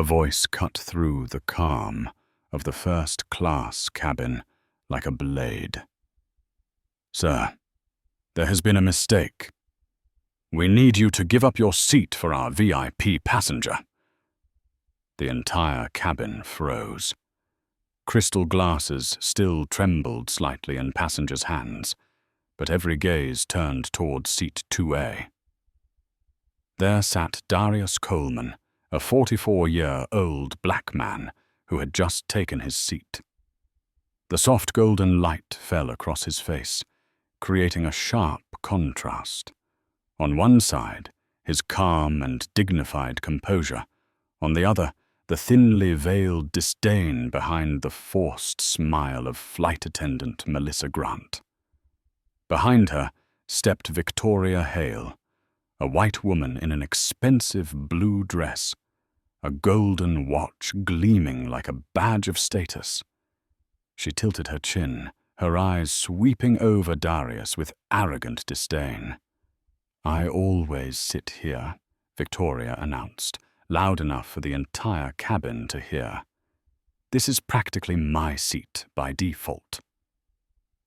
A voice cut through the calm of the first-class cabin like a blade. "Sir, there has been a mistake. We need you to give up your seat for our VIP passenger." The entire cabin froze. Crystal glasses still trembled slightly in passengers' hands, but every gaze turned toward seat 2A. There sat Darius Coleman, a 44-year-old black man who had just taken his seat. The soft golden light fell across his face, creating a sharp contrast. On one side, his calm and dignified composure. On the other, the thinly veiled disdain behind the forced smile of flight attendant Melissa Grant. Behind her stepped Victoria Hale, a white woman in an expensive blue dress, a golden watch gleaming like a badge of status. She tilted her chin, her eyes sweeping over Darius with arrogant disdain. "I always sit here," Victoria announced, loud enough for the entire cabin to hear. "This is practically my seat by default."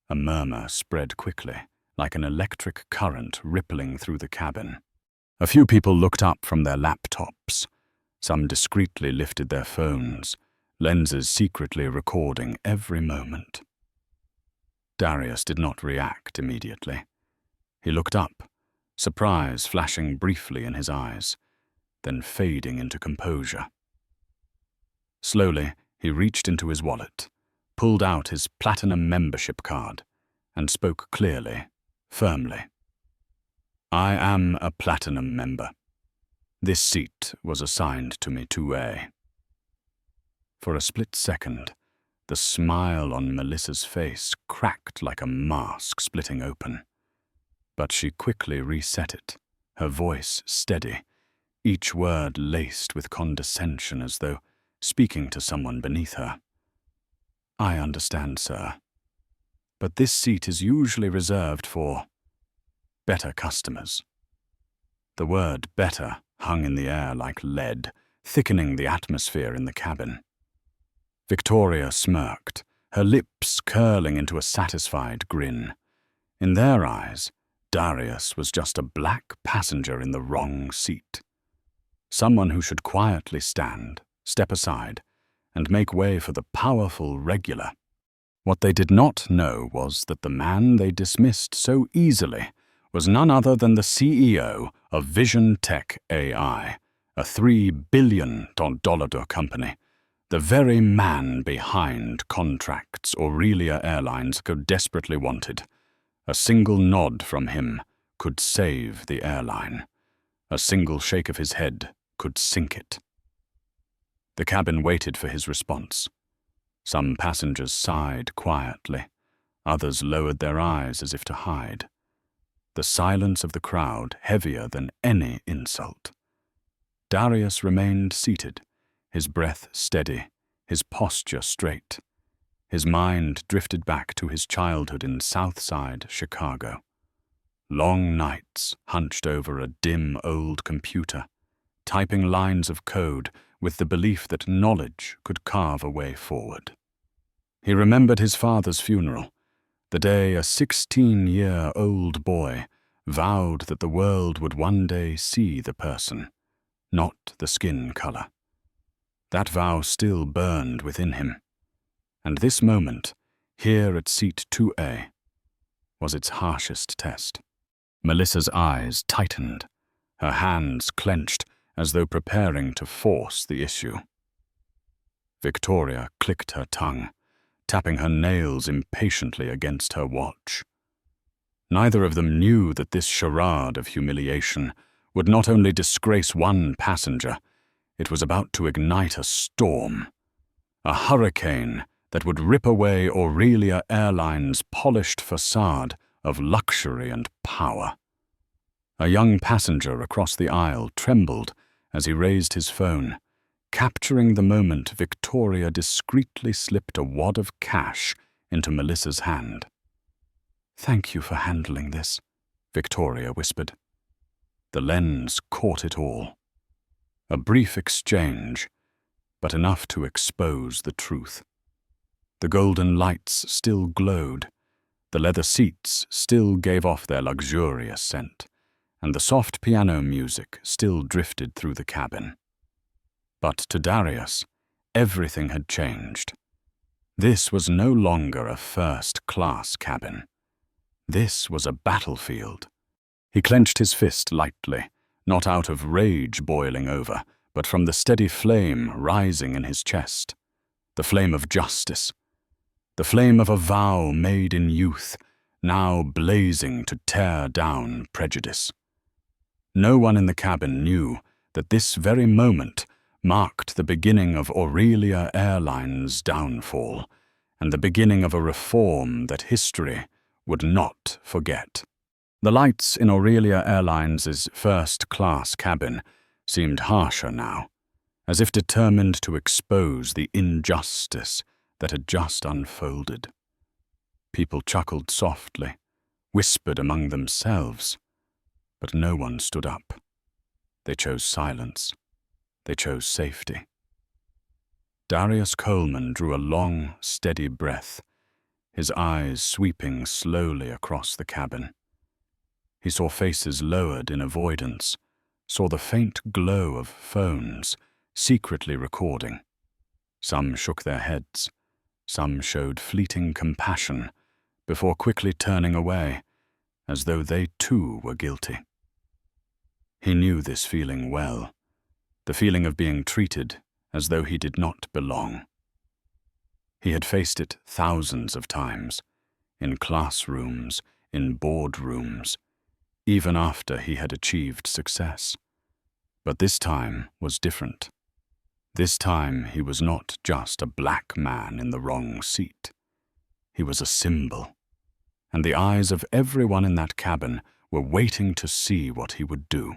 A murmur spread quickly, like an electric current rippling through the cabin. A few people looked up from their laptops. Some discreetly lifted their phones, lenses secretly recording every moment. Darius did not react immediately. He looked up, surprise flashing briefly in his eyes, then fading into composure. Slowly, he reached into his wallet, pulled out his platinum membership card, and spoke clearly, firmly. "I am a platinum member. This seat was assigned to me 2A. For a split second, the smile on Melissa's face cracked like a mask splitting open. But she quickly reset it, her voice steady, each word laced with condescension as though speaking to someone beneath her. "I understand, sir. But this seat is usually reserved for better customers." The word better hung in the air like lead, thickening the atmosphere in the cabin. Victoria smirked, her lips curling into a satisfied grin. In their eyes, Darius was just a black passenger in the wrong seat. Someone who should quietly stand, step aside, and make way for the powerful regular. What they did not know was that the man they dismissed so easily was none other than the CEO of Vision Tech AI, a $3 billion company, the very man behind contracts Aurelia Airlines so desperately wanted. A single nod from him could save the airline. A single shake of his head could sink it. The cabin waited for his response. Some passengers sighed quietly. Others lowered their eyes as if to hide. The silence of the crowd heavier than any insult. Darius remained seated, his breath steady, his posture straight. His mind drifted back to his childhood in Southside Chicago. Long nights hunched over a dim old computer, typing lines of code with the belief that knowledge could carve a way forward. He remembered his father's funeral, the day a 16-year-old boy vowed that the world would one day see the person, not the skin color. That vow still burned within him. And this moment, here at seat 2A, was its harshest test. Melissa's eyes tightened, her hands clenched as though preparing to force the issue. Victoria clicked her tongue, tapping her nails impatiently against her watch. Neither of them knew that this charade of humiliation would not only disgrace one passenger, it was about to ignite a storm, a hurricane that would rip away Aurelia Airlines' polished facade of luxury and power. A young passenger across the aisle trembled as he raised his phone, capturing the moment Victoria discreetly slipped a wad of cash into Melissa's hand. "Thank you for handling this," Victoria whispered. The lens caught it all. A brief exchange, but enough to expose the truth. The golden lights still glowed, the leather seats still gave off their luxurious scent, and the soft piano music still drifted through the cabin. But to Darius, everything had changed. This was no longer a first-class cabin. This was a battlefield. He clenched his fist lightly, not out of rage boiling over, but from the steady flame rising in his chest. The flame of justice. The flame of a vow made in youth, now blazing to tear down prejudice. No one in the cabin knew that this very moment marked the beginning of Aurelia Airline's downfall, and the beginning of a reform that history would not forget. The lights in Aurelia Airlines' first-class cabin seemed harsher now, as if determined to expose the injustice that had just unfolded. People chuckled softly, whispered among themselves, but no one stood up. They chose silence. They chose safety. Darius Coleman drew a long, steady breath, his eyes sweeping slowly across the cabin. He saw faces lowered in avoidance, saw the faint glow of phones secretly recording. Some shook their heads, some showed fleeting compassion before quickly turning away, as though they too were guilty. He knew this feeling well, the feeling of being treated as though he did not belong. He had faced it thousands of times, in classrooms, in boardrooms, even after he had achieved success. But this time was different. This time he was not just a black man in the wrong seat. He was a symbol, and the eyes of everyone in that cabin were waiting to see what he would do.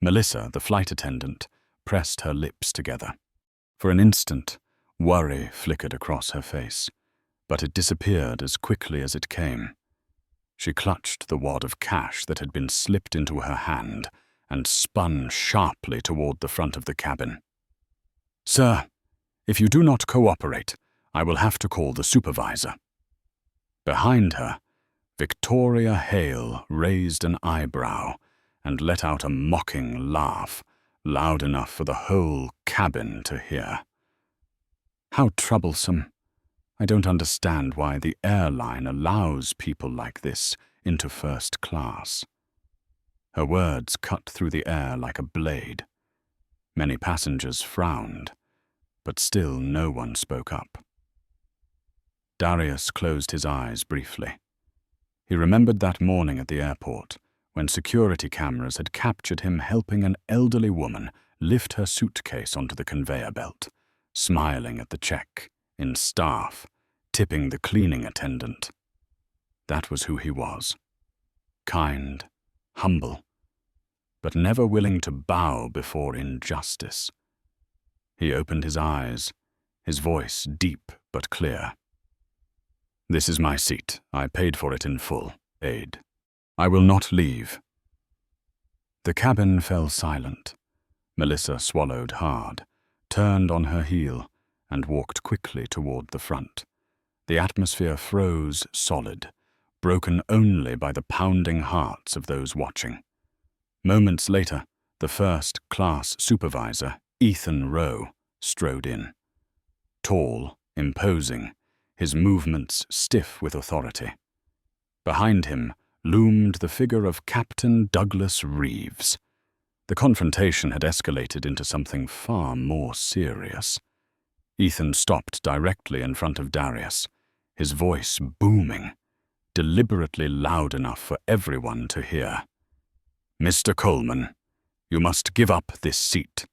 Melissa, the flight attendant, pressed her lips together. For an instant, worry flickered across her face, but it disappeared as quickly as it came. She clutched the wad of cash that had been slipped into her hand and spun sharply toward the front of the cabin. "Sir, if you do not cooperate, I will have to call the supervisor." Behind her, Victoria Hale raised an eyebrow and let out a mocking laugh, loud enough for the whole cabin to hear. "How troublesome. I don't understand why the airline allows people like this into first class." Her words cut through the air like a blade. Many passengers frowned, but still no one spoke up. Darius closed his eyes briefly. He remembered that morning at the airport, when security cameras had captured him helping an elderly woman lift her suitcase onto the conveyor belt, smiling at the check, in staff, tipping the cleaning attendant. That was who he was. Kind, humble, but never willing to bow before injustice. He opened his eyes, his voice deep but clear. "This is my seat. I paid for it in full. Aid. I will not leave." The cabin fell silent. Melissa swallowed hard, turned on her heel, and walked quickly toward the front. The atmosphere froze solid, broken only by the pounding hearts of those watching. Moments later, the first-class supervisor, Ethan Rowe, strode in. Tall, imposing, his movements stiff with authority. Behind him loomed the figure of Captain Douglas Reeves. The confrontation had escalated into something far more serious. Ethan stopped directly in front of Darius, his voice booming, deliberately loud enough for everyone to hear. "Mr. Coleman, you must give up this seat.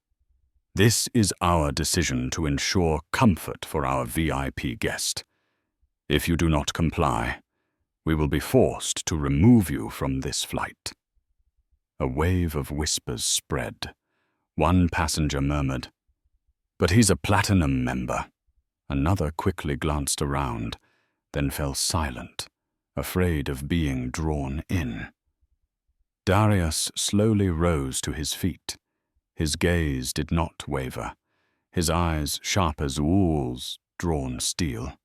This is our decision to ensure comfort for our VIP guest. If you do not comply, we will be forced to remove you from this flight." A wave of whispers spread. One passenger murmured, "But he's a platinum member." Another quickly glanced around, then fell silent, afraid of being drawn in. Darius slowly rose to his feet. His gaze did not waver, his eyes sharp as Wool's drawn steel.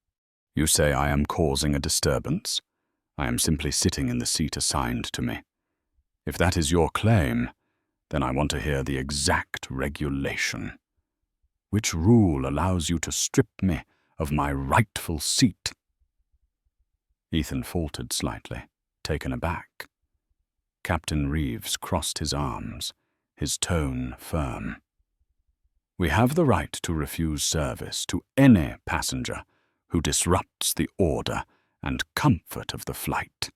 "You say I am causing a disturbance? I am simply sitting in the seat assigned to me. If that is your claim, then I want to hear the exact regulation. Which rule allows you to strip me of my rightful seat?" Ethan faltered slightly, taken aback. Captain Reeves crossed his arms, his tone firm. "We have the right to refuse service to any passenger who disrupts the order and comfort of the flight."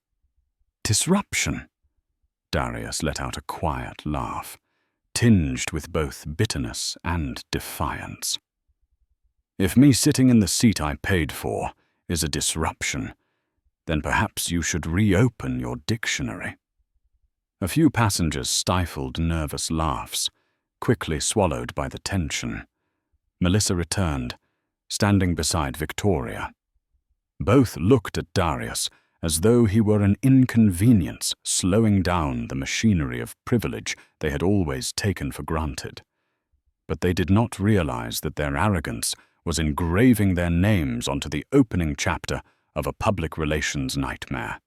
"Disruption?" Darius let out a quiet laugh, tinged with both bitterness and defiance. "If me sitting in the seat I paid for is a disruption, then perhaps you should reopen your dictionary." A few passengers stifled nervous laughs, quickly swallowed by the tension. Melissa returned, standing beside Victoria. Both looked at Darius as though he were an inconvenience slowing down the machinery of privilege they had always taken for granted. But they did not realize that their arrogance was engraving their names onto the opening chapter of a public relations nightmare.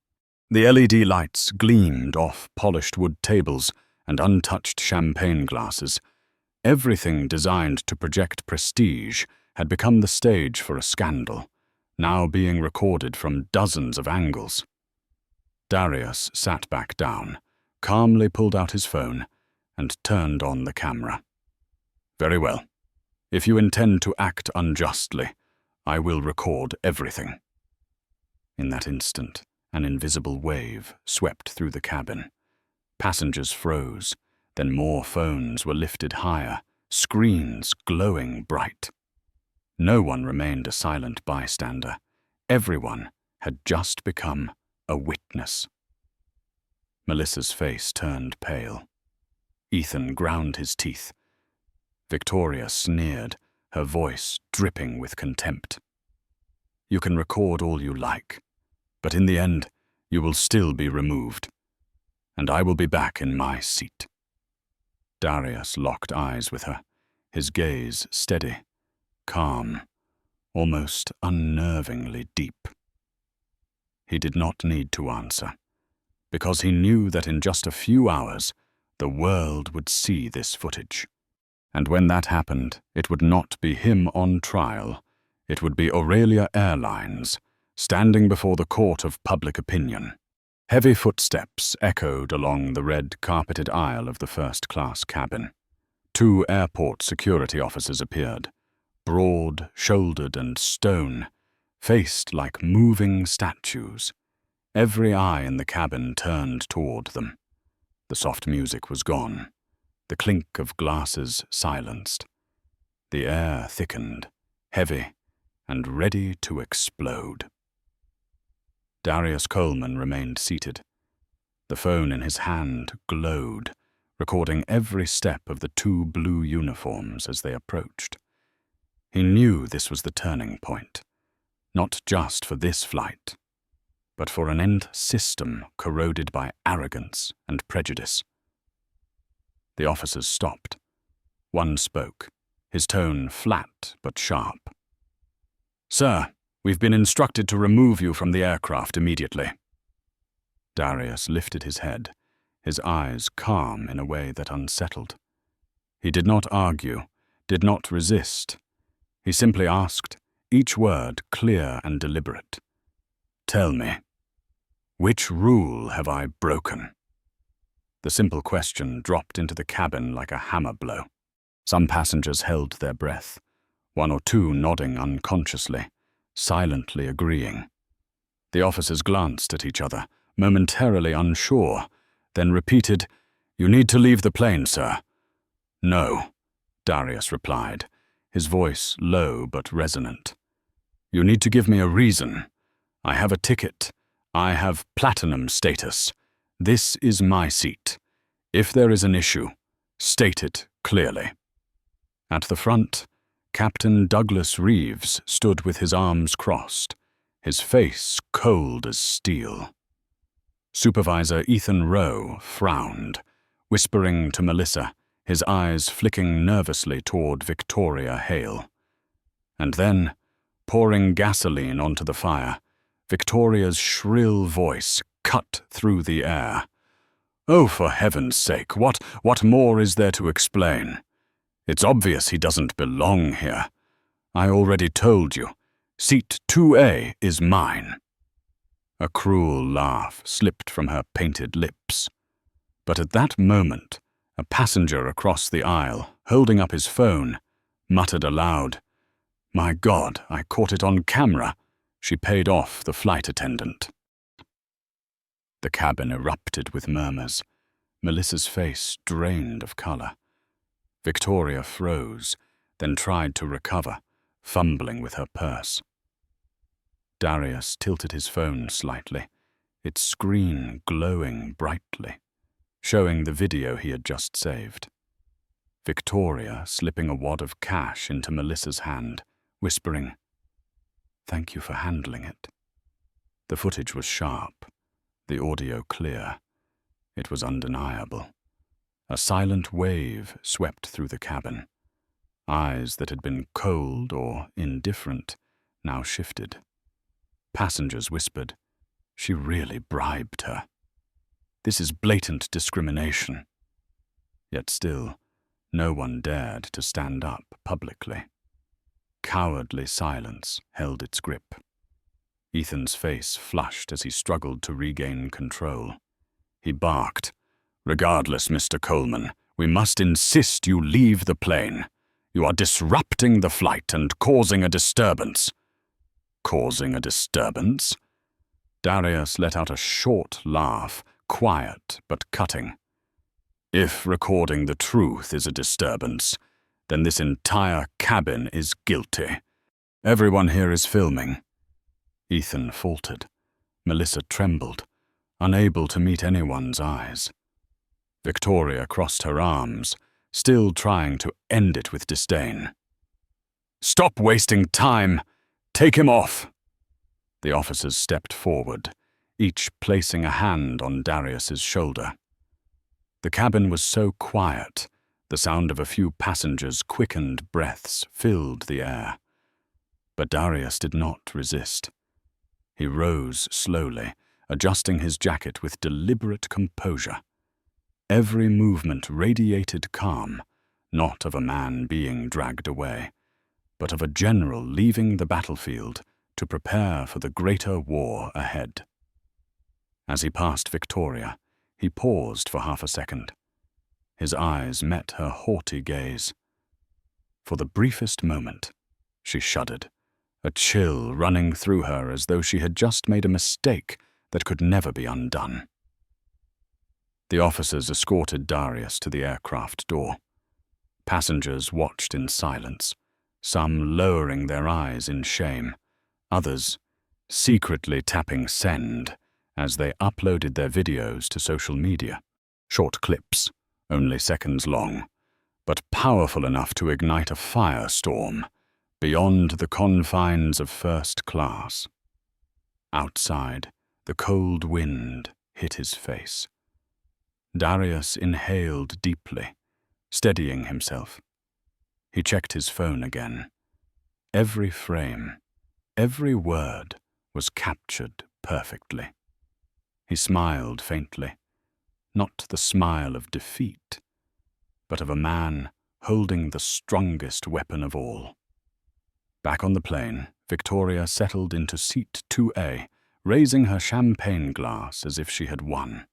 The LED lights gleamed off polished wood tables and untouched champagne glasses. Everything designed to project prestige had become the stage for a scandal, now being recorded from dozens of angles. Darius sat back down, calmly pulled out his phone, and turned on the camera. "Very well. If you intend to act unjustly, I will record everything." In that instant, an invisible wave swept through the cabin. Passengers froze, then more phones were lifted higher, screens glowing bright. No one remained a silent bystander. Everyone had just become a witness. Melissa's face turned pale. Ethan ground his teeth. Victoria sneered, her voice dripping with contempt. "You can record all you like, but in the end, you will still be removed, and I will be back in my seat." Darius locked eyes with her, his gaze steady, calm, almost unnervingly deep. He did not need to answer, because he knew that in just a few hours, the world would see this footage. And when that happened, it would not be him on trial. It would be Aurelia Airlines, standing before the court of public opinion. Heavy footsteps echoed along the red-carpeted aisle of the first-class cabin. 2 airport security officers appeared, broad-shouldered and stone, faced like moving statues. Every eye in the cabin turned toward them. The soft music was gone, the clink of glasses silenced. The air thickened, heavy, and ready to explode. Darius Coleman remained seated. The phone in his hand glowed, recording every step of the 2 blue uniforms as they approached. He knew this was the turning point, not just for this flight, but for an end system corroded by arrogance and prejudice. The officers stopped. One spoke, his tone flat but sharp. "Sir, we've been instructed to remove you from the aircraft immediately." Darius lifted his head, his eyes calm in a way that unsettled. He did not argue, did not resist. He simply asked, each word clear and deliberate. "Tell me, which rule have I broken?" The simple question dropped into the cabin like a hammer blow. Some passengers held their breath, 1 or 2 nodding unconsciously, silently agreeing. The officers glanced at each other, momentarily unsure, then repeated, "You need to leave the plane, sir." "No," Darius replied, his voice low but resonant. "You need to give me a reason. I have a ticket. I have platinum status. This is my seat. If there is an issue, state it clearly." At the front, Captain Douglas Reeves stood with his arms crossed, his face cold as steel. Supervisor Ethan Rowe frowned, whispering to Melissa, his eyes flicking nervously toward Victoria Hale. And then, pouring gasoline onto the fire, Victoria's shrill voice cut through the air. "Oh, for heaven's sake, what more is there to explain? It's obvious he doesn't belong here. I already told you. Seat 2A is mine." A cruel laugh slipped from her painted lips. But at that moment, a passenger across the aisle, holding up his phone, muttered aloud, "My God, I caught it on camera." She paid off the flight attendant. The cabin erupted with murmurs. Melissa's face drained of color. Victoria froze, then tried to recover, fumbling with her purse. Darius tilted his phone slightly, its screen glowing brightly, showing the video he had just saved. Victoria slipping a wad of cash into Melissa's hand, whispering, "Thank you for handling it." The footage was sharp, the audio clear. It was undeniable. A silent wave swept through the cabin. Eyes that had been cold or indifferent now shifted. Passengers whispered, "She really bribed her. This is blatant discrimination." Yet still, no one dared to stand up publicly. Cowardly silence held its grip. Ethan's face flushed as he struggled to regain control. He barked, "Regardless, Mr. Coleman, we must insist you leave the plane. You are disrupting the flight and causing a disturbance." "Causing a disturbance?" Darius let out a short laugh, quiet but cutting. "If recording the truth is a disturbance, then this entire cabin is guilty. Everyone here is filming." Ethan faltered. Melissa trembled, unable to meet anyone's eyes. Victoria crossed her arms, still trying to end it with disdain. "Stop wasting time! Take him off!" The officers stepped forward, each placing a hand on Darius's shoulder. The cabin was so quiet, the sound of a few passengers' quickened breaths filled the air. But Darius did not resist. He rose slowly, adjusting his jacket with deliberate composure. Every movement radiated calm, not of a man being dragged away, but of a general leaving the battlefield to prepare for the greater war ahead. As he passed Victoria, he paused for half a second. His eyes met her haughty gaze. For the briefest moment, she shuddered, a chill running through her as though she had just made a mistake that could never be undone. The officers escorted Darius to the aircraft door. Passengers watched in silence, some lowering their eyes in shame, others secretly tapping send as they uploaded their videos to social media. Short clips, only seconds long, but powerful enough to ignite a firestorm beyond the confines of first class. Outside, the cold wind hit his face. Darius inhaled deeply, steadying himself. He checked his phone again. Every frame, every word was captured perfectly. He smiled faintly, not the smile of defeat, but of a man holding the strongest weapon of all. Back on the plane, Victoria settled into seat 2A, raising her champagne glass as if she had won.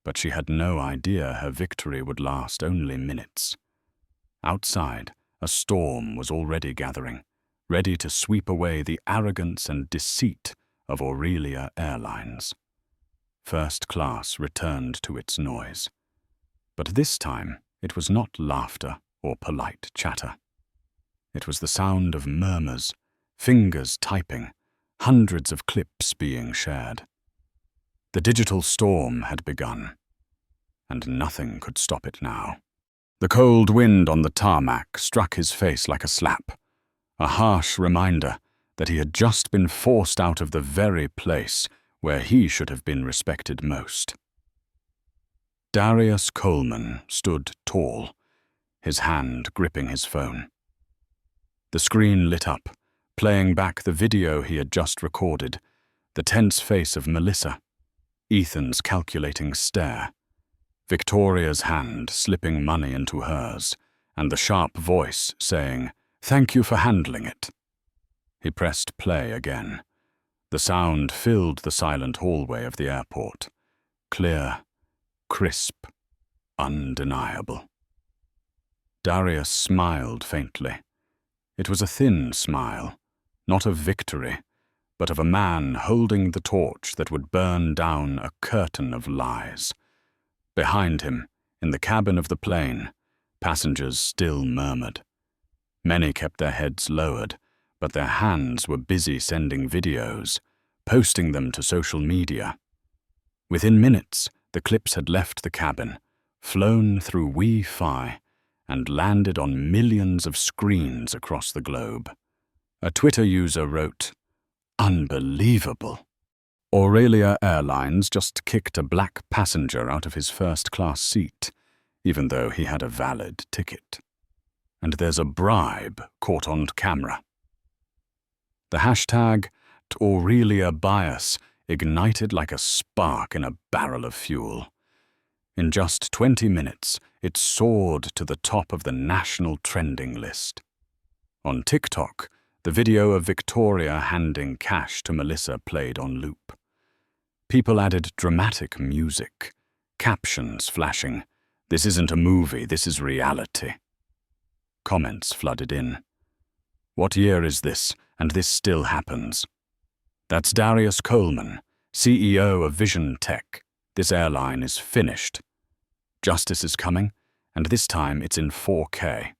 But she had no idea her victory would last only minutes. Outside, a storm was already gathering, ready to sweep away the arrogance and deceit of Aurelia Airlines. First class returned to its noise. But this time, it was not laughter or polite chatter. It was the sound of murmurs, fingers typing, hundreds of clips being shared. The digital storm had begun, and nothing could stop it now. The cold wind on the tarmac struck his face like a slap, a harsh reminder that he had just been forced out of the very place where he should have been respected most. Darius Coleman stood tall, his hand gripping his phone. The screen lit up, playing back the video he had just recorded, the tense face of Melissa, Ethan's calculating stare, Victoria's hand slipping money into hers, and the sharp voice saying, "Thank you for handling it." He pressed play again. The sound filled the silent hallway of the airport. Clear, crisp, undeniable. Darius smiled faintly. It was a thin smile, not of victory, but of a man holding the torch that would burn down a curtain of lies. Behind him, in the cabin of the plane, passengers still murmured. Many kept their heads lowered, but their hands were busy sending videos, posting them to social media. Within minutes, the clips had left the cabin, flown through Wi-Fi, and landed on millions of screens across the globe. A Twitter user wrote, "Unbelievable. Aurelia Airlines just kicked a black passenger out of his first-class seat, even though he had a valid ticket. And there's a bribe caught on camera." The hashtag #AureliaBias ignited like a spark in a barrel of fuel. In just 20 minutes, it soared to the top of the national trending list. On TikTok, the video of Victoria handing cash to Melissa played on loop. People added dramatic music, captions flashing, "This isn't a movie, this is reality." Comments flooded in. "What year is this, and this still happens?" "That's Darius Coleman, CEO of Vision Tech. This airline is finished. Justice is coming, and this time it's in 4K.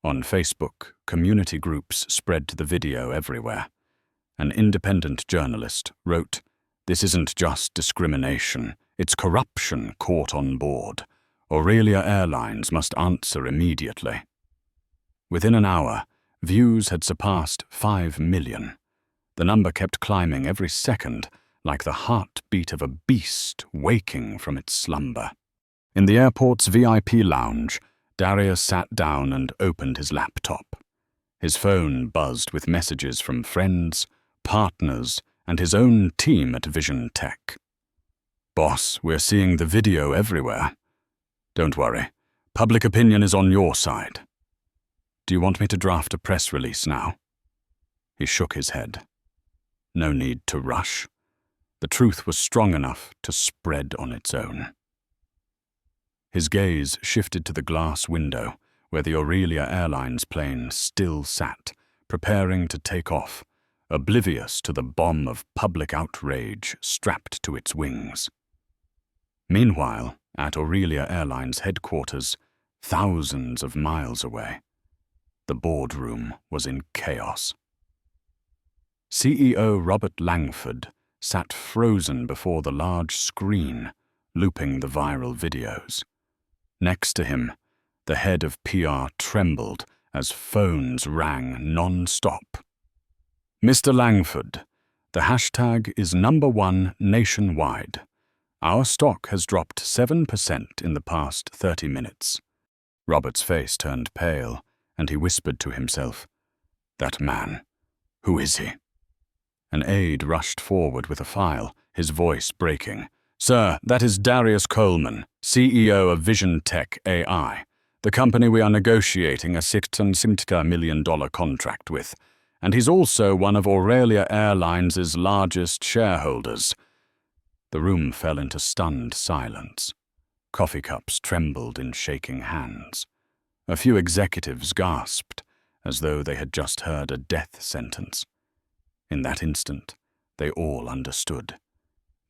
On Facebook, community groups spread the video everywhere. An independent journalist wrote, "This isn't just discrimination, it's corruption caught on board. Aurelia Airlines must answer immediately." Within an hour, views had surpassed 5 million. The number kept climbing every second, like the heartbeat of a beast waking from its slumber. In the airport's VIP lounge, Darius sat down and opened his laptop. His phone buzzed with messages from friends, partners, and his own team at Vision Tech. "Boss, we're seeing the video everywhere." "Don't worry, public opinion is on your side." "Do you want me to draft a press release now?" He shook his head. No need to rush. The truth was strong enough to spread on its own. His gaze shifted to the glass window where the Aurelia Airlines plane still sat, preparing to take off, oblivious to the bomb of public outrage strapped to its wings. Meanwhile, at Aurelia Airlines headquarters, thousands of miles away, the boardroom was in chaos. CEO Robert Langford sat frozen before the large screen, looping the viral videos. Next to him, the head of PR trembled as phones rang non-stop. "Mr. Langford, the hashtag is #1 nationwide. Our stock has dropped 7% in the past 30 minutes. Robert's face turned pale, and he whispered to himself, "That man, who is he?" An aide rushed forward with a file, his voice breaking. "Sir, that is Darius Coleman, CEO of Vision Tech AI, the company we are negotiating a $650 million contract with, and he's also one of Aurelia Airlines' largest shareholders." The room fell into stunned silence. Coffee cups trembled in shaking hands. A few executives gasped, as though they had just heard a death sentence. In that instant, they all understood.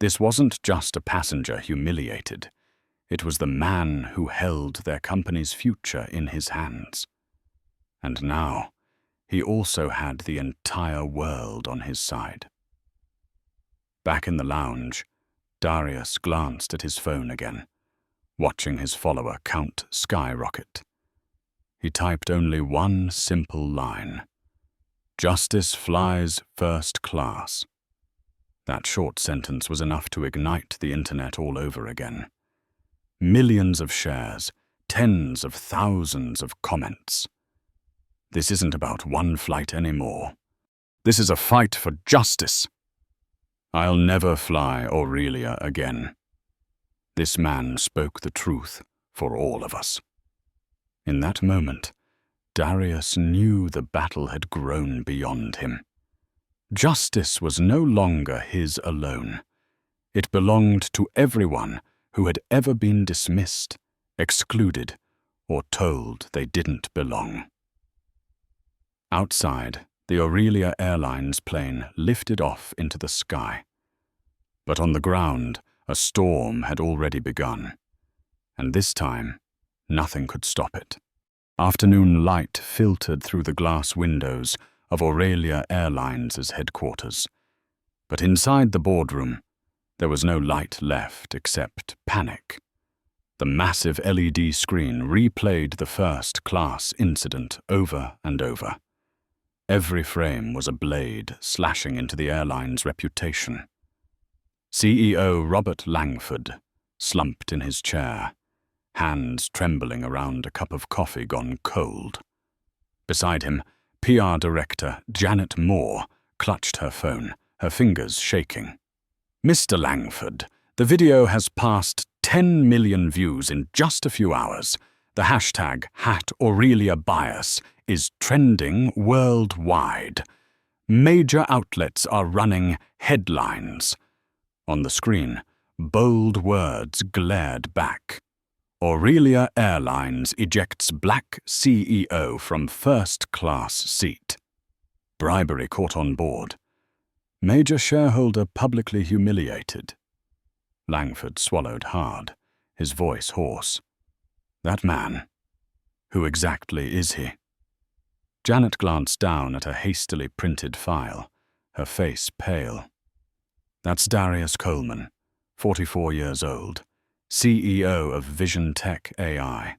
This wasn't just a passenger humiliated. It was the man who held their company's future in his hands. And now, he also had the entire world on his side. Back in the lounge, Darius glanced at his phone again, watching his follower count skyrocket. He typed only one simple line: "Justice flies first class." That short sentence was enough to ignite the internet all over again. Millions of shares, tens of thousands of comments. This isn't about one flight anymore. This is a fight for justice. I'll never fly Aurelia again. This man spoke the truth for all of us. In that moment, Darius knew the battle had grown beyond him. Justice was no longer his alone. It belonged to everyone who had ever been dismissed, excluded, or told they didn't belong. Outside, the Aurelia Airlines plane lifted off into the sky. But on the ground, a storm had already begun, and this time, nothing could stop it. Afternoon light filtered through the glass windows of Aurelia Airlines' headquarters. But inside the boardroom, there was no light left except panic. The massive LED screen replayed the first-class incident over and over. Every frame was a blade slashing into the airline's reputation. CEO Robert Langford slumped in his chair, hands trembling around a cup of coffee gone cold. Beside him, PR Director Janet Moore clutched her phone, her fingers shaking. Mr. Langford, the video has passed 10 million views in just a few hours. The hashtag #AureliaBias is trending worldwide. Major outlets are running headlines. On the screen, bold words glared back. Aurelia Airlines ejects black CEO from first-class seat. Bribery caught on board. Major shareholder publicly humiliated. Langford swallowed hard, his voice hoarse. That man, who exactly is he? Janet glanced down at a hastily printed file, her face pale. That's Darius Coleman, 44 years old, CEO of Vision Tech AI.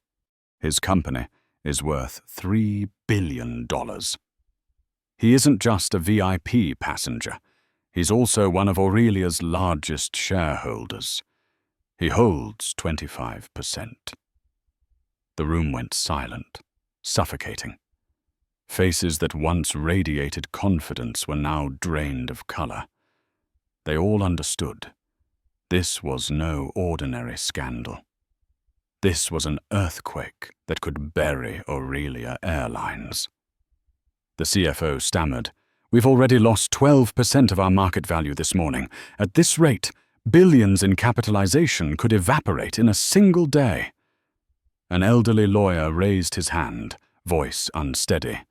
His company is worth $3 billion. He isn't just a VIP passenger. He's also one of Aurelia's largest shareholders. He holds 25%. The room went silent, suffocating. Faces that once radiated confidence were now drained of color. They all understood. This was no ordinary scandal. This was an earthquake that could bury Aurelia Airlines. The CFO stammered, "We've already lost 12% of our market value this morning. At this rate, billions in capitalization could evaporate in a single day." An elderly lawyer raised his hand, voice unsteady.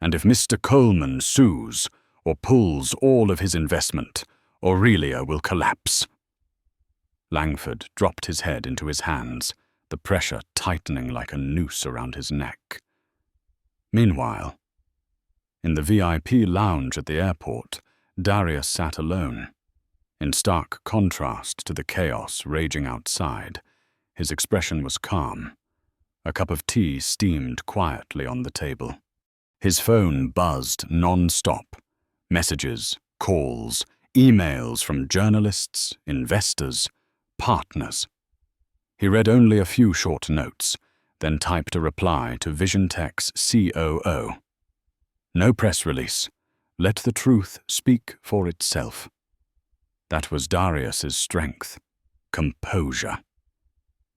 "And if Mr. Coleman sues or pulls all of his investment, Aurelia will collapse." Langford dropped his head into his hands, the pressure tightening like a noose around his neck. Meanwhile, in the VIP lounge at the airport, Darius sat alone. In stark contrast to the chaos raging outside, his expression was calm. A cup of tea steamed quietly on the table. His phone buzzed non-stop. Messages, calls, emails from journalists, investors, partners. He read only a few short notes, then typed a reply to Vision Tech's COO. "No press release. Let the truth speak for itself." That was Darius's strength, composure.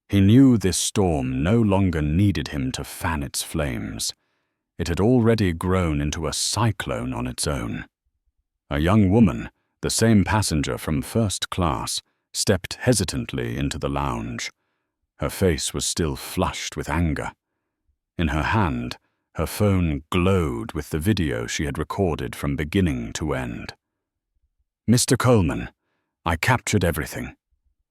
He knew this storm no longer needed him to fan its flames. It had already grown into a cyclone on its own. A young woman, the same passenger from first class, stepped hesitantly into the lounge. Her face was still flushed with anger. In her hand, her phone glowed with the video she had recorded from beginning to end. "Mr. Coleman, I captured everything.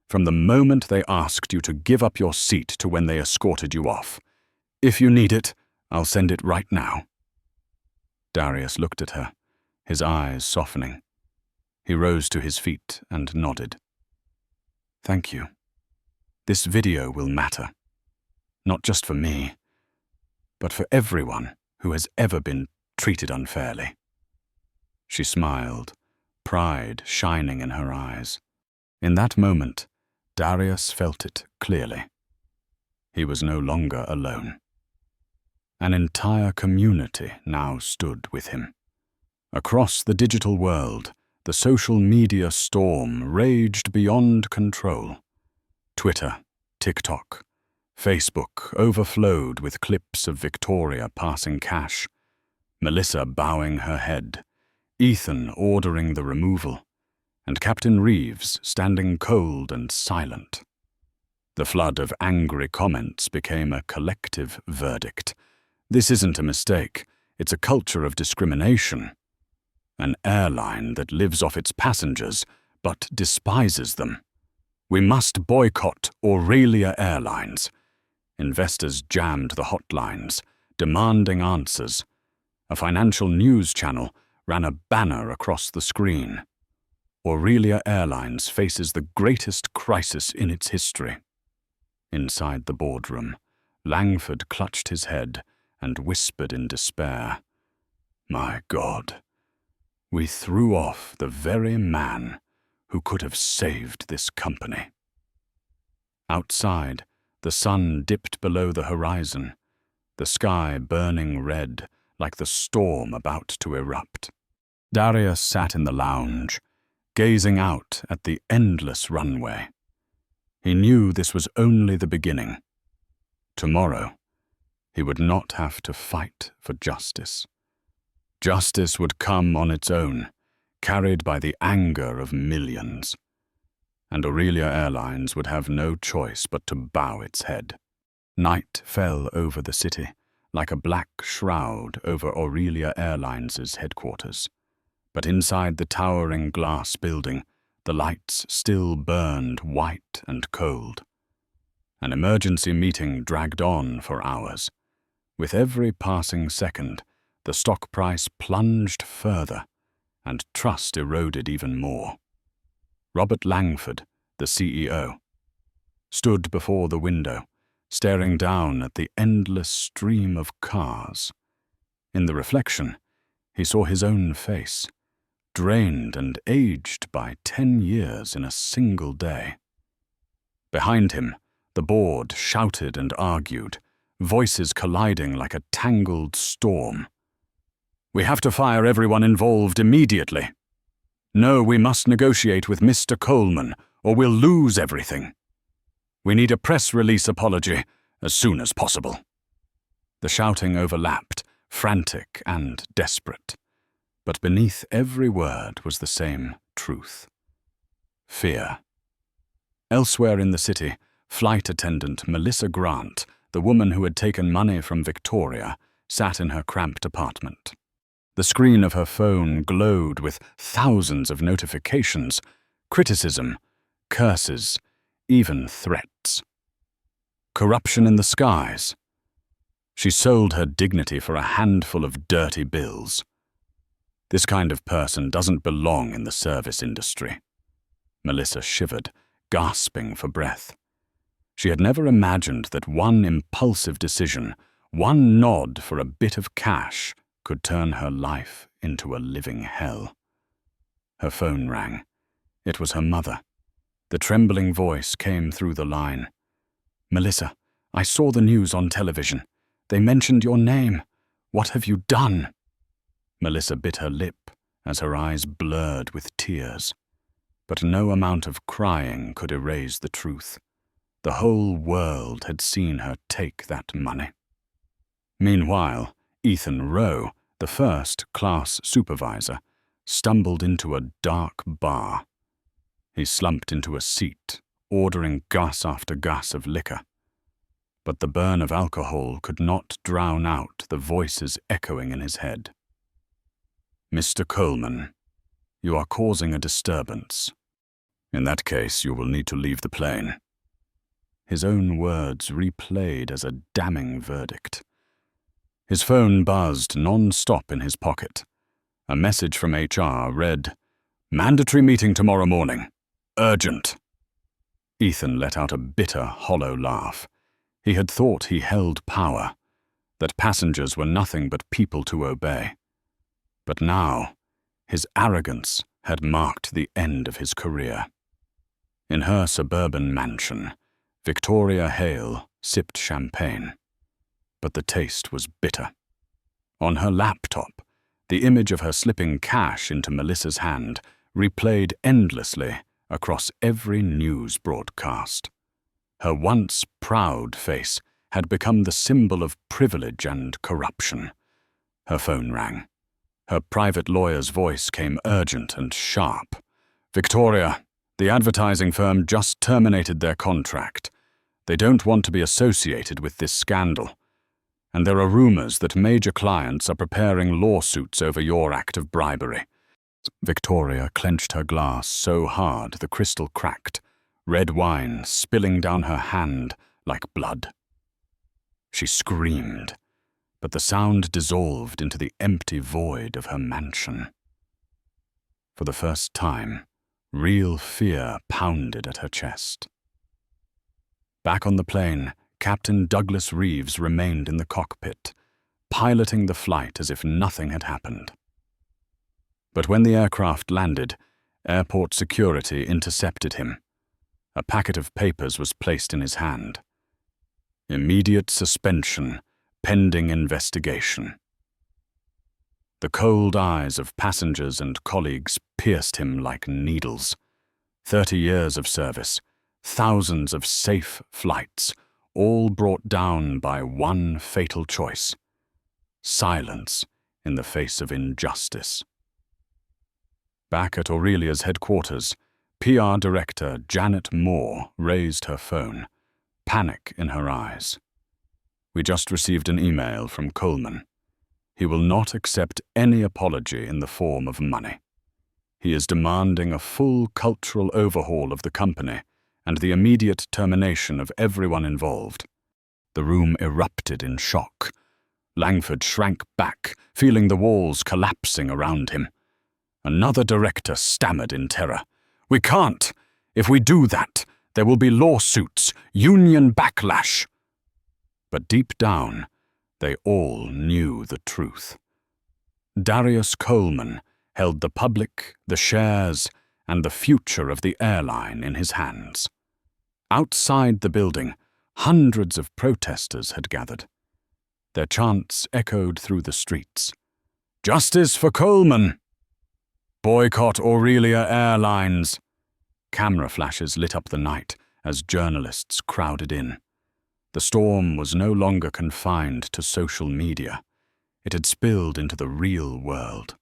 From the moment they asked you to give up your seat to when they escorted you off. If you need it, I'll send it right now." Darius looked at her, his eyes softening. He rose to his feet and nodded. "Thank you. This video will matter. Not just for me, but for everyone who has ever been treated unfairly." She smiled, pride shining in her eyes. In that moment, Darius felt it clearly. He was no longer alone. An entire community now stood with him. Across the digital world, the social media storm raged beyond control. Twitter, TikTok, Facebook overflowed with clips of Victoria passing cash, Melissa bowing her head, Ethan ordering the removal, and Captain Reeves standing cold and silent. The flood of angry comments became a collective verdict. This isn't a mistake, it's a culture of discrimination. An airline that lives off its passengers but despises them. We must boycott Aurelia Airlines. Investors jammed the hotlines, demanding answers. A financial news channel ran a banner across the screen. Aurelia Airlines faces the greatest crisis in its history. Inside the boardroom, Langford clutched his head and whispered in despair, "My God, we threw off the very man who could have saved this company." Outside, the sun dipped below the horizon, the sky burning red like the storm about to erupt. Darius sat in the lounge, gazing out at the endless runway. He knew this was only the beginning. Tomorrow, he would not have to fight for justice. Justice would come on its own, carried by the anger of millions. And Aurelia Airlines would have no choice but to bow its head. Night fell over the city, like a black shroud over Aurelia Airlines' headquarters. But inside the towering glass building, the lights still burned white and cold. An emergency meeting dragged on for hours. With every passing second, the stock price plunged further, and trust eroded even more. Robert Langford, the CEO, stood before the window, staring down at the endless stream of cars. In the reflection, he saw his own face, drained and aged by 10 years in a single day. Behind him, the board shouted and argued, voices colliding like a tangled storm. "We have to fire everyone involved immediately. No, we must negotiate with Mr. Coleman, or we'll lose everything. We need a press release apology as soon as possible." The shouting overlapped, frantic and desperate. But beneath every word was the same truth. Fear. Elsewhere in the city, flight attendant Melissa Grant, the woman who had taken money from Victoria, sat in her cramped apartment. The screen of her phone glowed with thousands of notifications, criticism, curses, even threats. Corruption in the skies. She sold her dignity for a handful of dirty bills. This kind of person doesn't belong in the service industry. Melissa shivered, gasping for breath. She had never imagined that one impulsive decision, one nod for a bit of cash, could turn her life into a living hell. Her phone rang. It was her mother. The trembling voice came through the line. "Melissa, I saw the news on television. They mentioned your name. What have you done?" Melissa bit her lip as her eyes blurred with tears. But no amount of crying could erase the truth. The whole world had seen her take that money. Meanwhile, Ethan Rowe, the first-class supervisor, stumbled into a dark bar. He slumped into a seat, ordering gus after gus of liquor. But the burn of alcohol could not drown out the voices echoing in his head. "Mr. Coleman, you are causing a disturbance. In that case, you will need to leave the plane." His own words replayed as a damning verdict. His phone buzzed non-stop in his pocket. A message from HR read, "Mandatory meeting tomorrow morning. Urgent." Ethan let out a bitter, hollow laugh. He had thought he held power, that passengers were nothing but people to obey. But now, his arrogance had marked the end of his career. In her suburban mansion, Victoria Hale sipped champagne, but the taste was bitter. On her laptop, the image of her slipping cash into Melissa's hand replayed endlessly across every news broadcast. Her once proud face had become the symbol of privilege and corruption. Her phone rang. Her private lawyer's voice came urgent and sharp. "Victoria, the advertising firm just terminated their contract. They don't want to be associated with this scandal. And there are rumors that major clients are preparing lawsuits over your act of bribery." Victoria clenched her glass so hard the crystal cracked, red wine spilling down her hand like blood. She screamed, but the sound dissolved into the empty void of her mansion. For the first time, real fear pounded at her chest. Back on the plane, Captain Douglas Reeves remained in the cockpit, piloting the flight as if nothing had happened. But when the aircraft landed, airport security intercepted him. A packet of papers was placed in his hand. "Immediate suspension, pending investigation." The cold eyes of passengers and colleagues pierced him like needles. 30 years of service, thousands of safe flights, all brought down by one fatal choice: silence in the face of injustice. Back at Aurelia's headquarters, PR Director Janet Moore raised her phone, panic in her eyes. "We just received an email from Coleman. He will not accept any apology in the form of money. He is demanding a full cultural overhaul of the company and the immediate termination of everyone involved." The room erupted in shock. Langford shrank back, feeling the walls collapsing around him. Another director stammered in terror. "We can't. If we do that, there will be lawsuits, union backlash." But deep down, they all knew the truth. Darius Coleman held the public, the shares, and the future of the airline in his hands. Outside the building, hundreds of protesters had gathered. Their chants echoed through the streets. "Justice for Coleman! Boycott Aurelia Airlines!" Camera flashes lit up the night as journalists crowded in. The storm was no longer confined to social media. It had spilled into the real world.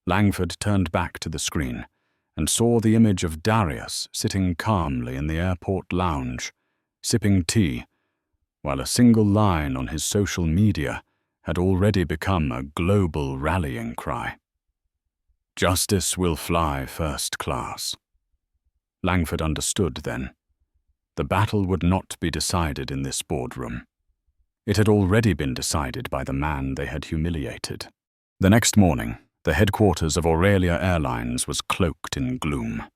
Langford turned back to the screen and saw the image of Darius sitting calmly in the airport lounge, sipping tea, while a single line on his social media had already become a global rallying cry. "Justice will fly first class." Langford understood then. The battle would not be decided in this boardroom. It had already been decided by the man they had humiliated. The next morning, the headquarters of Aurelia Airlines was cloaked in gloom.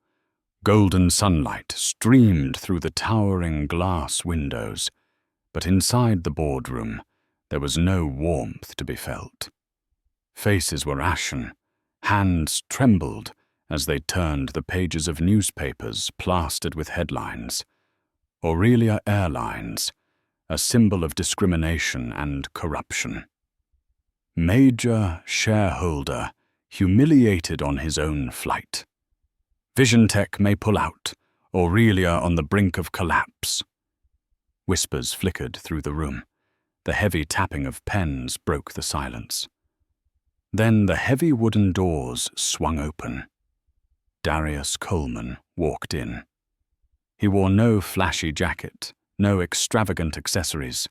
Golden sunlight streamed through the towering glass windows, but inside the boardroom, there was no warmth to be felt. Faces were ashen, hands trembled as they turned the pages of newspapers plastered with headlines. Aurelia Airlines, a symbol of discrimination and corruption. Major shareholder humiliated on his own flight. VisionTech may pull out, Aurelia on the brink of collapse. Whispers flickered through the room. The heavy tapping of pens broke the silence. Then the heavy wooden doors swung open. Darius Coleman walked in. He wore no flashy jacket, no extravagant accessories,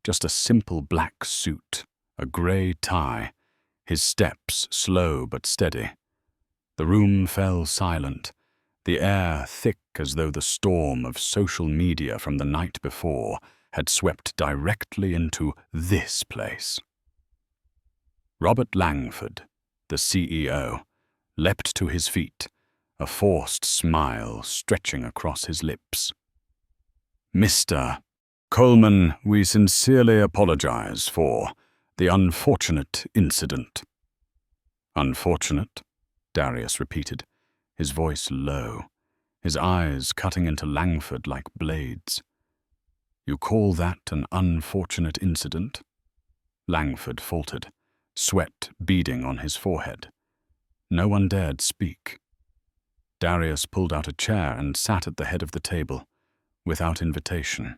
just a simple black suit, a grey tie, his steps slow but steady. The room fell silent, the air thick as though the storm of social media from the night before had swept directly into this place. Robert Langford, the CEO, leapt to his feet, a forced smile stretching across his lips. "Mr. Coleman, we sincerely apologize for the unfortunate incident." "Unfortunate?" Darius repeated, his voice low, his eyes cutting into Langford like blades. You call that an unfortunate incident? Langford faltered, sweat beading on his forehead. No one dared speak. Darius pulled out a chair and sat at the head of the table, without invitation.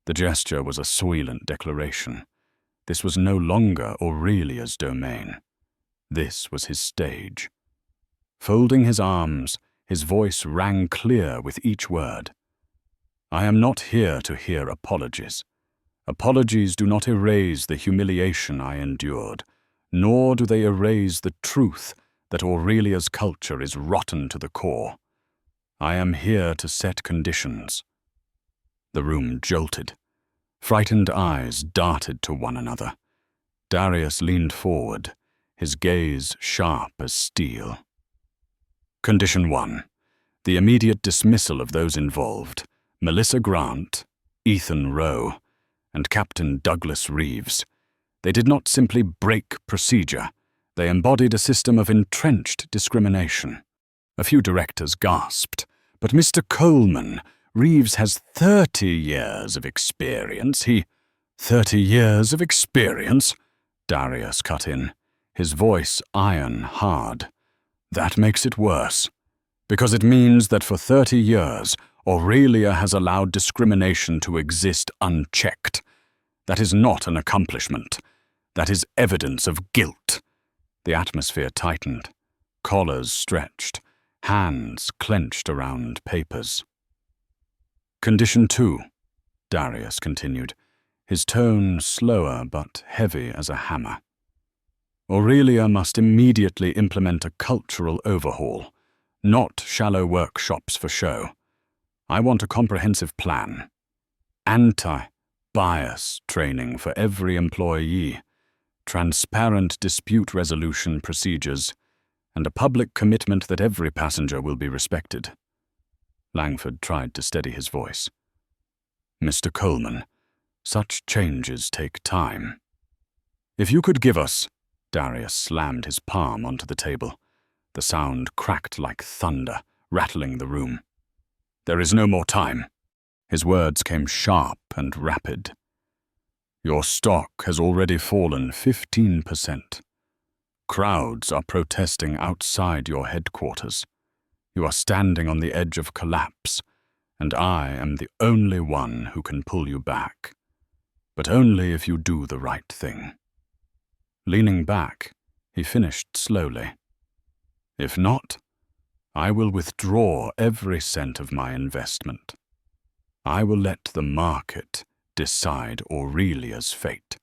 The gesture was a soylent declaration. This was no longer Aurelia's domain. This was his stage. Folding his arms, his voice rang clear with each word. I am not here to hear apologies. Apologies do not erase the humiliation I endured, nor do they erase the truth that Aurelia's culture is rotten to the core. I am here to set conditions. The room jolted. Frightened eyes darted to one another. Darius leaned forward, his gaze sharp as steel. Condition 1. The immediate dismissal of those involved, Melissa Grant, Ethan Rowe, and Captain Douglas Reeves. They did not simply break procedure. They embodied a system of entrenched discrimination. A few directors gasped. But Mr. Coleman, Reeves has 30 years of experience. 30 years of experience? Darius cut in, his voice iron hard. That makes it worse. Because it means that for 30 years, Aurelia has allowed discrimination to exist unchecked. That is not an accomplishment. That is evidence of guilt. The atmosphere tightened. Collars stretched. Hands clenched around papers. Condition 2, Darius continued, his tone slower but heavy as a hammer. Aurelia must immediately implement a cultural overhaul, not shallow workshops for show. I want a comprehensive plan. Anti-bias training for every employee, transparent dispute resolution procedures, and a public commitment that every passenger will be respected. Langford tried to steady his voice. Mr. Coleman, such changes take time. If you could give us... Darius slammed his palm onto the table. The sound cracked like thunder, rattling the room. There is no more time. His words came sharp and rapid. Your stock has already fallen 15%. Crowds are protesting outside your headquarters. You are standing on the edge of collapse, and I am the only one who can pull you back. But only if you do the right thing. Leaning back, he finished slowly. If not, I will withdraw every cent of my investment. I will let the market decide Aurelia's fate.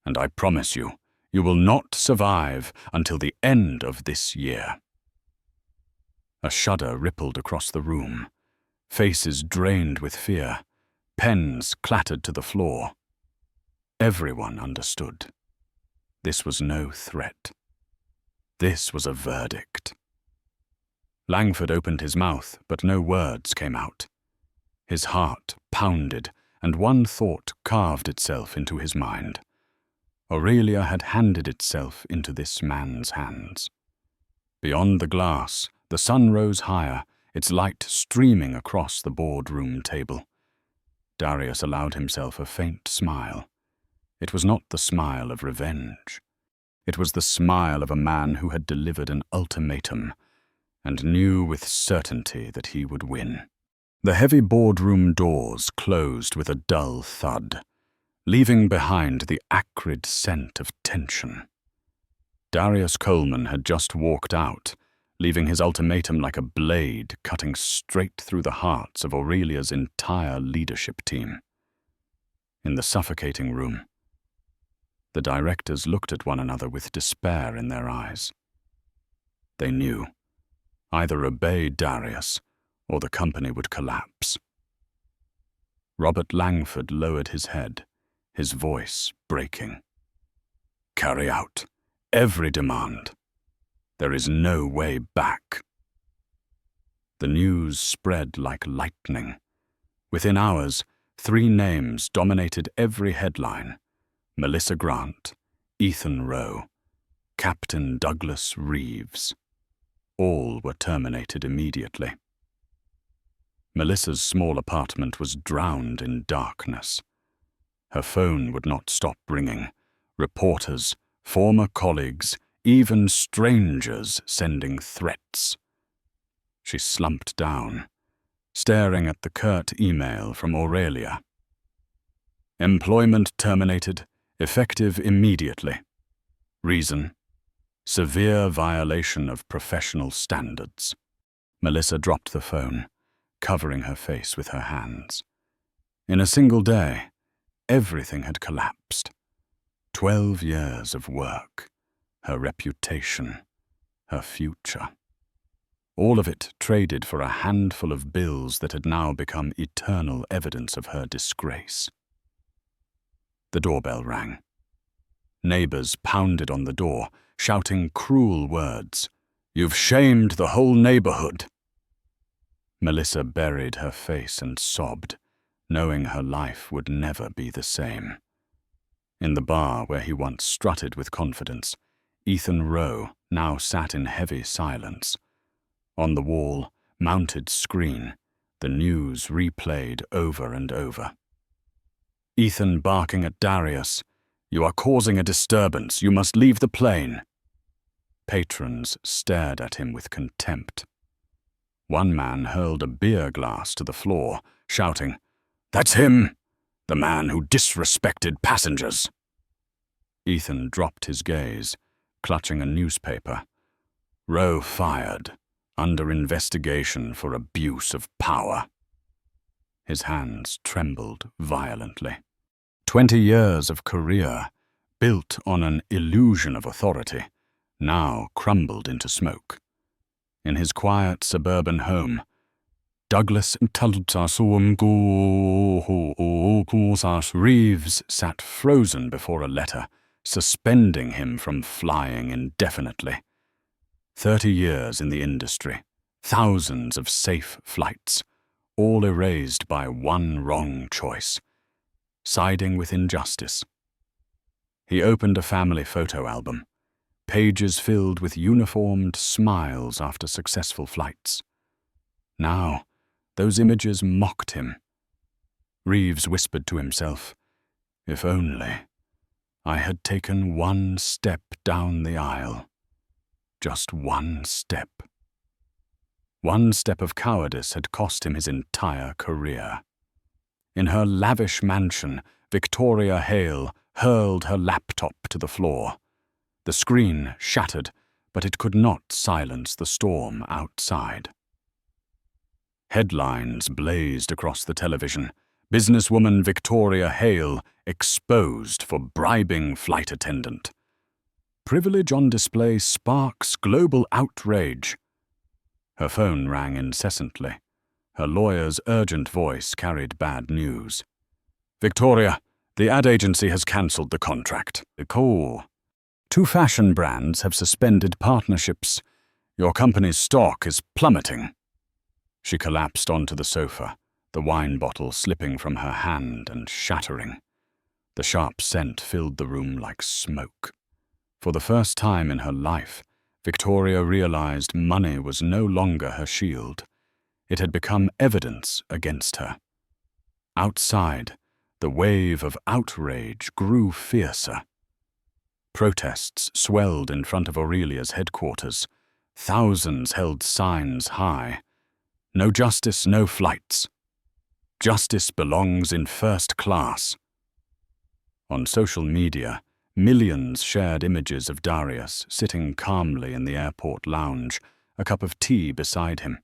And I promise you, you will not survive until the end of this year. A shudder rippled across the room. Faces drained with fear. Pens clattered to the floor. Everyone understood. This was no threat. This was a verdict. Langford opened his mouth, but no words came out. His heart pounded, and one thought carved itself into his mind. Aurelia had handed itself into this man's hands. Beyond the glass, the sun rose higher, its light streaming across the boardroom table. Darius allowed himself a faint smile. It was not the smile of revenge. It was the smile of a man who had delivered an ultimatum and knew with certainty that he would win. The heavy boardroom doors closed with a dull thud, leaving behind the acrid scent of tension. Darius Coleman had just walked out, leaving his ultimatum like a blade cutting straight through the hearts of Aurelia's entire leadership team. In the suffocating room, the directors looked at one another with despair in their eyes. They knew. Either obey Darius, or the company would collapse. Robert Langford lowered his head, his voice breaking. Carry out every demand. There is no way back. The news spread like lightning. Within hours, 3 names dominated every headline. Melissa Grant, Ethan Rowe, Captain Douglas Reeves. All were terminated immediately. Melissa's small apartment was drowned in darkness. Her phone would not stop ringing. Reporters, former colleagues, even strangers sending threats. She slumped down, staring at the curt email from Aurelia. Employment terminated, effective immediately. Reason: severe violation of professional standards. Melissa dropped the phone, covering her face with her hands. In a single day, everything had collapsed. 12 years of work, her reputation, her future. All of it traded for a handful of bills that had now become eternal evidence of her disgrace. The doorbell rang. Neighbors pounded on the door, shouting cruel words. "You've shamed the whole neighborhood." Melissa buried her face and sobbed, knowing her life would never be the same. In the bar where he once strutted with confidence, Ethan Rowe now sat in heavy silence. On the wall, mounted screen, the news replayed over and over. Ethan barking at Darius, "You are causing a disturbance. You must leave the plane." Patrons stared at him with contempt. One man hurled a beer glass to the floor, shouting, "That's him! The man who disrespected passengers." Ethan dropped his gaze, clutching a newspaper. Rowe fired, under investigation for abuse of power. His hands trembled violently. 20 years of career, built on an illusion of authority, now crumbled into smoke. In his quiet suburban home, Douglas Reeves sat frozen before a letter, suspending him from flying indefinitely. 30 years in the industry, thousands of safe flights, all erased by one wrong choice, siding with injustice. He opened a family photo album, pages filled with uniformed smiles after successful flights. Now, those images mocked him. Reeves whispered to himself, "If only I had taken one step down the aisle. Just one step." One step of cowardice had cost him his entire career. In her lavish mansion, Victoria Hale hurled her laptop to the floor. The screen shattered, but it could not silence the storm outside. Headlines blazed across the television. Businesswoman Victoria Hale exposed for bribing flight attendant. Privilege on display sparks global outrage. Her phone rang incessantly. Her lawyer's urgent voice carried bad news. "Victoria, the ad agency has cancelled the contract." "Cool. 2 fashion brands have suspended partnerships. Your company's stock is plummeting." She collapsed onto the sofa, the wine bottle slipping from her hand and shattering. The sharp scent filled the room like smoke. For the first time in her life, Victoria realized money was no longer her shield. It had become evidence against her. Outside, the wave of outrage grew fiercer. Protests swelled in front of Aurelia's headquarters. Thousands held signs high. "No justice, no flights. Justice belongs in first class." On social media, millions shared images of Darius sitting calmly in the airport lounge, a cup of tea beside him.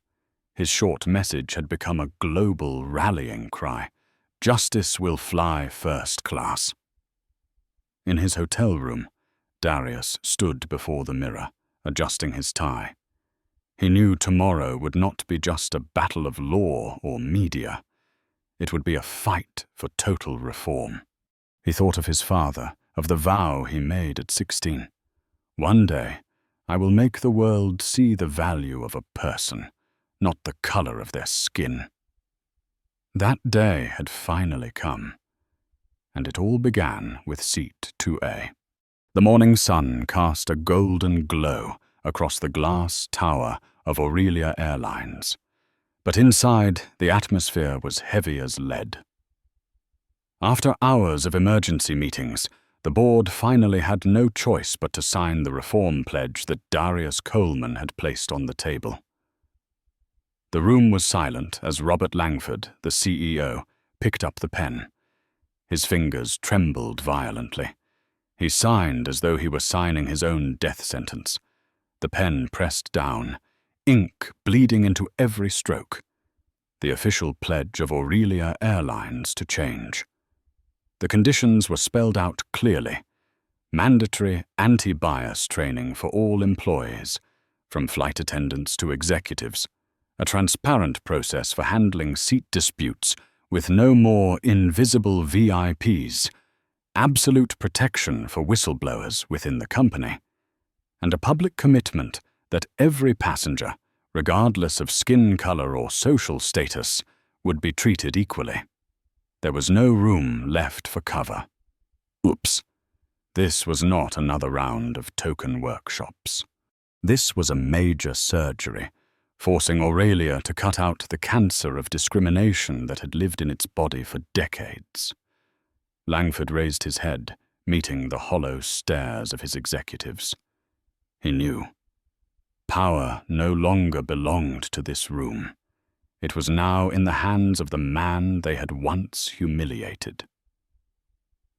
His short message had become a global rallying cry. Justice will fly first class. In his hotel room, Darius stood before the mirror, adjusting his tie. He knew tomorrow would not be just a battle of law or media. It would be a fight for total reform. He thought of his father, of the vow he made at 16. "One day, I will make the world see the value of a person, not the color of their skin." That day had finally come, and it all began with seat 2A. The morning sun cast a golden glow across the glass tower of Aurelia Airlines. But inside, the atmosphere was heavy as lead. After hours of emergency meetings, the board finally had no choice but to sign the reform pledge that Darius Coleman had placed on the table. The room was silent as Robert Langford, the CEO, picked up the pen. His fingers trembled violently. He signed as though he were signing his own death sentence. The pen pressed down, ink bleeding into every stroke. The official pledge of Aurelia Airlines to change. The conditions were spelled out clearly. Mandatory anti-bias training for all employees, from flight attendants to executives. A transparent process for handling seat disputes with no more invisible VIPs. Absolute protection for whistleblowers within the company. And a public commitment that every passenger, regardless of skin color or social status, would be treated equally. There was no room left for cover. Oops. This was not another round of token workshops. This was a major surgery, forcing Aurelia to cut out the cancer of discrimination that had lived in its body for decades. Langford raised his head, meeting the hollow stares of his executives. He knew. Power no longer belonged to this room. It was now in the hands of the man they had once humiliated.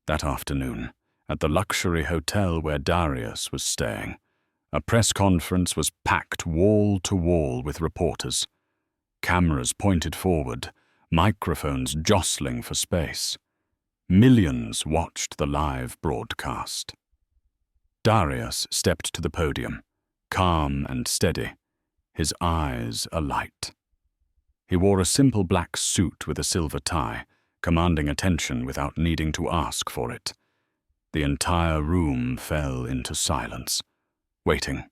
That afternoon, at the luxury hotel where Darius was staying, a press conference was packed wall to wall with reporters. Cameras pointed forward, microphones jostling for space. Millions watched the live broadcast. Darius stepped to the podium, calm and steady, his eyes alight. He wore a simple black suit with a silver tie, commanding attention without needing to ask for it. The entire room fell into silence, waiting.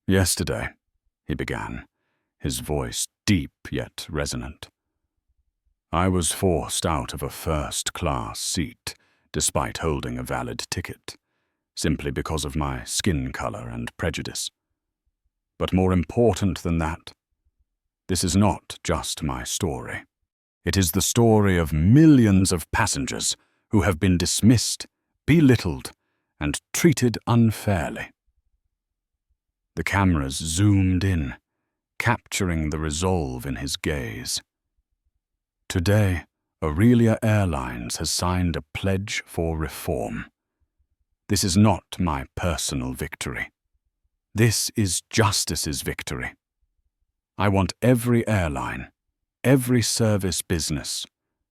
"Yesterday," he began, his voice deep yet resonant. "I was forced out of a first-class seat, despite holding a valid ticket, simply because of my skin color and prejudice. But more important than that, this is not just my story. It is the story of millions of passengers who have been dismissed, belittled, and treated unfairly." The cameras zoomed in, capturing the resolve in his gaze. Today, Aurelia Airlines has signed a pledge for reform. This is not my personal victory. This is justice's victory. I want every airline, every service business,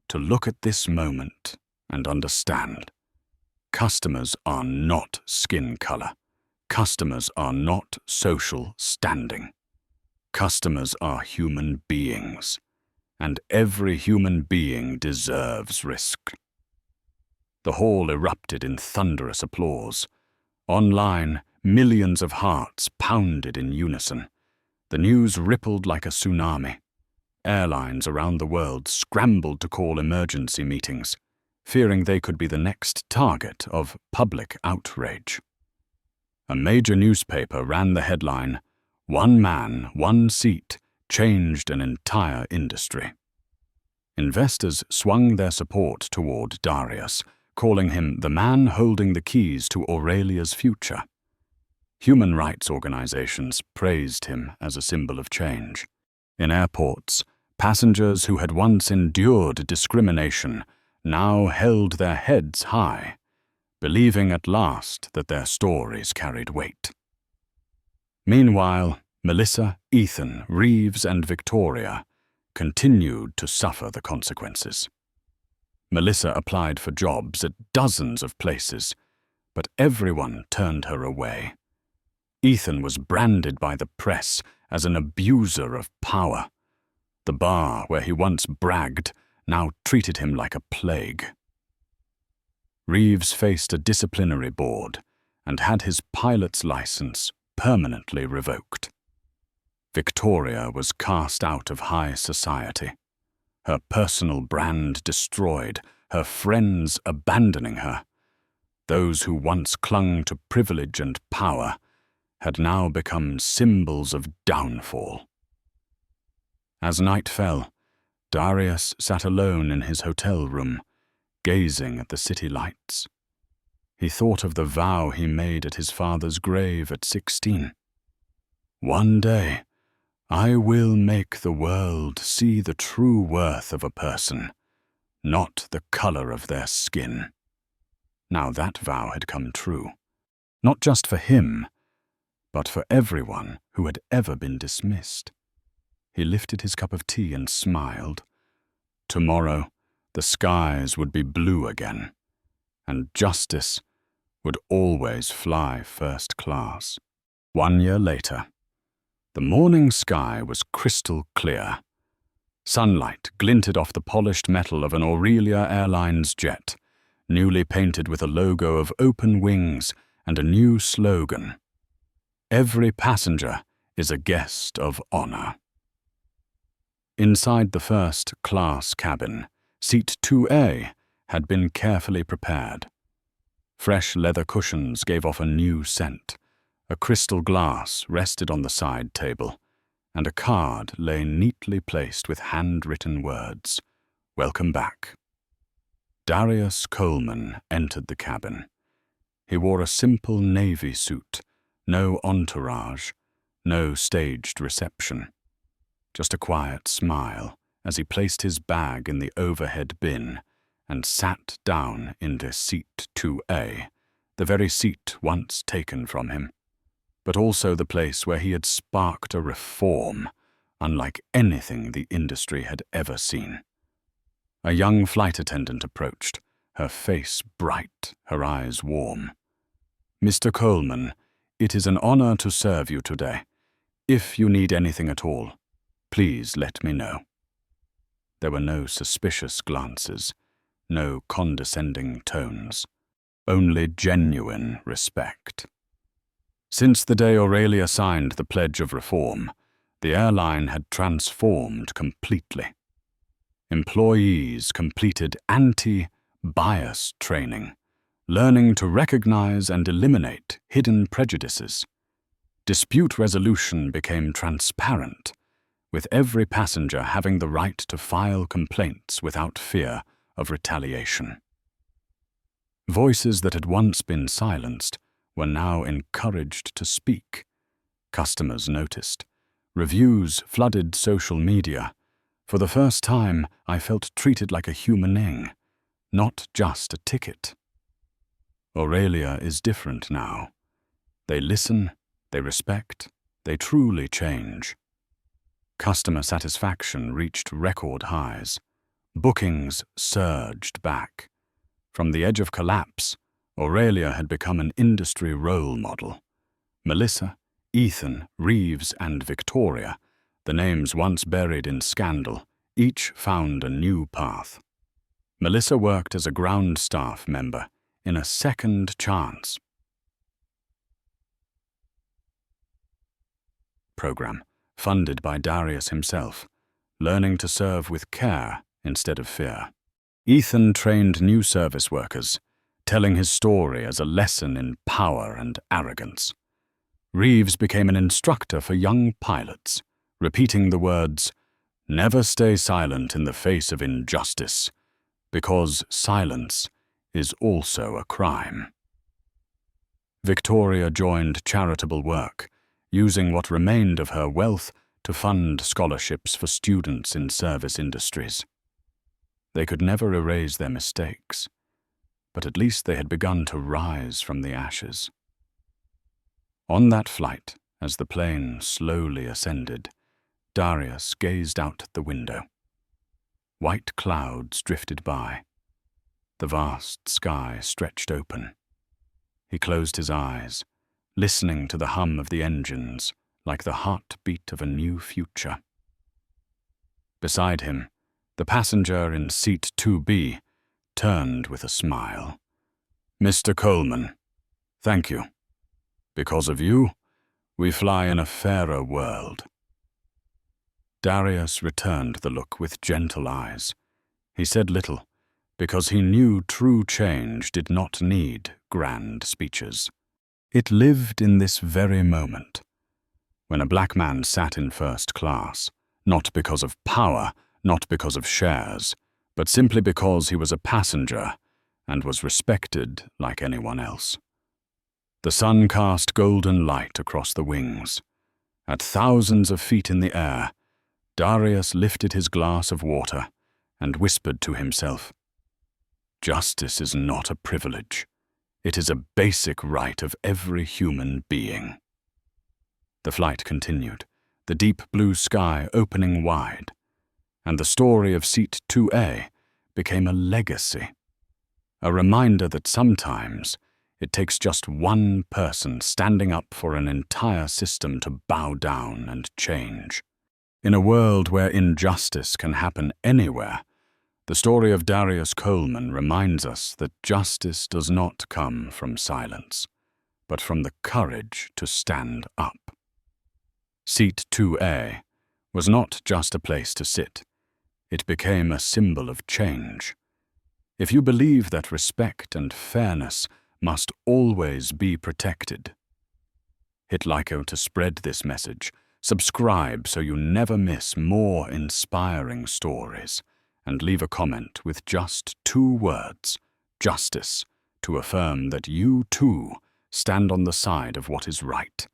to look at this moment and understand. Customers are not skin color. Customers are not social standing. Customers are human beings, and every human being deserves risk. The hall erupted in thunderous applause. Online, millions of hearts pounded in unison. The news rippled like a tsunami. Airlines around the world scrambled to call emergency meetings, fearing they could be the next target of public outrage. A major newspaper ran the headline, "One man, one seat, changed an entire industry." Investors swung their support toward Darius, calling him the man holding the keys to Aurelia's future. Human rights organizations praised him as a symbol of change. In airports, passengers who had once endured discrimination now held their heads high, believing at last that their stories carried weight. Meanwhile, Melissa, Ethan, Reeves, and Victoria continued to suffer the consequences. Melissa applied for jobs at dozens of places, but everyone turned her away. Ethan was branded by the press as an abuser of power. The bar where he once bragged now treated him like a plague. Reeves faced a disciplinary board and had his pilot's license permanently revoked. Victoria was cast out of high society, her personal brand destroyed, her friends abandoning her. Those who once clung to privilege and power had now become symbols of downfall. As night fell, Darius sat alone in his hotel room, gazing at the city lights. He thought of the vow he made at his father's grave at 16. One day, I will make the world see the true worth of a person, not the color of their skin. Now that vow had come true, not just for him, but for everyone who had ever been dismissed. He lifted his cup of tea and smiled. Tomorrow, the skies would be blue again, and justice would always fly first class. 1 year later, the morning sky was crystal clear. Sunlight glinted off the polished metal of an Aurelia Airlines jet, newly painted with a logo of open wings and a new slogan: "Every passenger is a guest of honor." Inside the first-class cabin, seat 2A had been carefully prepared. Fresh leather cushions gave off a new scent. A crystal glass rested on the side table, and a card lay neatly placed with handwritten words, "Welcome back." Darius Coleman entered the cabin. He wore a simple navy suit, no entourage, no staged reception. Just a quiet smile as he placed his bag in the overhead bin and sat down into seat 2A, the very seat once taken from him, but also the place where he had sparked a reform unlike anything the industry had ever seen. A young flight attendant approached, her face bright, her eyes warm. "Mr. Coleman, it is an honor to serve you today. If you need anything at all, please let me know." There were no suspicious glances, no condescending tones, only genuine respect. Since the day Aurelia signed the Pledge of Reform, the airline had transformed completely. Employees completed anti-bias training, learning to recognize and eliminate hidden prejudices. Dispute resolution became transparent, with every passenger having the right to file complaints without fear of retaliation. Voices that had once been silenced were now encouraged to speak. Customers noticed. Reviews flooded social media. For the first time, I felt treated like a human, not just a ticket. Aurelia is different now. They listen, they respect, they truly change. Customer satisfaction reached record highs. Bookings surged back. From the edge of collapse, Aurelia had become an industry role model. Melissa, Ethan, Reeves, and Victoria, the names once buried in scandal, each found a new path. Melissa worked as a ground staff member in a second chance program funded by Darius himself, learning to serve with care instead of fear. Ethan trained new service workers, telling his story as a lesson in power and arrogance. Reeves became an instructor for young pilots, repeating the words, "Never stay silent in the face of injustice, because silence is also a crime." Victoria joined charitable work, using what remained of her wealth to fund scholarships for students in service industries. They could never erase their mistakes, but at least they had begun to rise from the ashes. On that flight, as the plane slowly ascended, Darius gazed out the window. White clouds drifted by. The vast sky stretched open. He closed his eyes, listening to the hum of the engines like the heartbeat of a new future. Beside him, the passenger in seat 2B turned with a smile. "Mr. Coleman, thank you. Because of you, we fly in a fairer world." Darius returned the look with gentle eyes. He said little, because he knew true change did not need grand speeches. It lived in this very moment. When a black man sat in first class, Not because of power, not because of shares, but simply because he was a passenger and was respected like anyone else. The sun cast golden light across the wings. At thousands of feet in the air, Darius lifted his glass of water and whispered to himself, "Justice is not a privilege. It is a basic right of every human being." The flight continued, the deep blue sky opening wide, and the story of Seat 2A became a legacy, a reminder that sometimes it takes just one person standing up for an entire system to bow down and change. In a world where injustice can happen anywhere, the story of Darius Coleman reminds us that justice does not come from silence, but from the courage to stand up. Seat 2A was not just a place to sit. It became a symbol of change. If you believe that respect and fairness must always be protected, hit like to spread this message, subscribe so you never miss more inspiring stories, and leave a comment with just 2 words, justice, to affirm that you too stand on the side of what is right.